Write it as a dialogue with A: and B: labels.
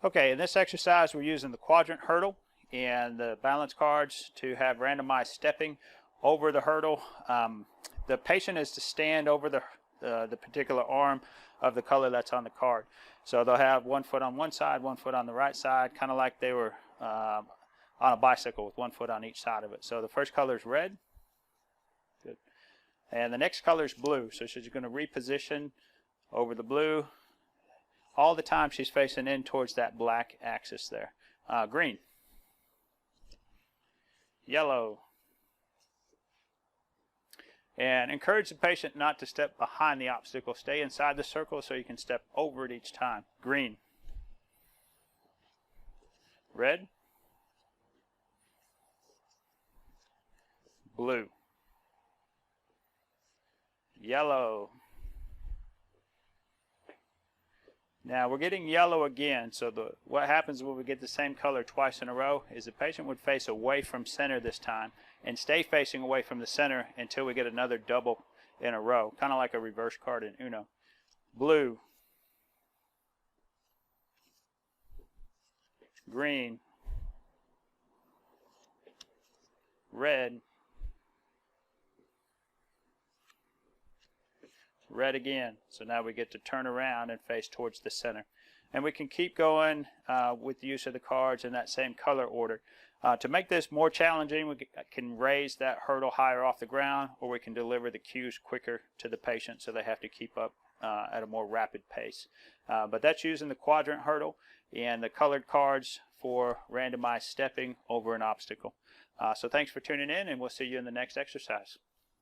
A: Okay, in this exercise we're using the quadrant hurdle and the balance cards to have randomized stepping over the hurdle. The patient is to stand over the particular arm of the color that's on the card. So they'll have 1 foot on one side, 1 foot on the right side, kind of like they were on a bicycle with 1 foot on each side of it. So the first color is red. Good. And the next color is blue. So she's going to reposition over the blue. All the time she's facing in towards that black axis there. Green. Yellow. And encourage the patient not to step behind the obstacle. Stay inside the circle so you can step over it each time. Green. Red. Blue. Yellow. Now we're getting yellow again, so what happens when we get the same color twice in a row is the patient would face away from center this time and stay facing away from the center until we get another double in a row, kind of like a reverse card in Uno. Blue. Green. Red. Red again. So now we get to turn around and face towards the center. And we can keep going with the use of the cards in that same color order. To make this more challenging, we can raise that hurdle higher off the ground, or we can deliver the cues quicker to the patient so they have to keep up at a more rapid pace. But that's using the quadrant hurdle and the colored cards for randomized stepping over an obstacle. So thanks for tuning in, and we'll see you in the next exercise.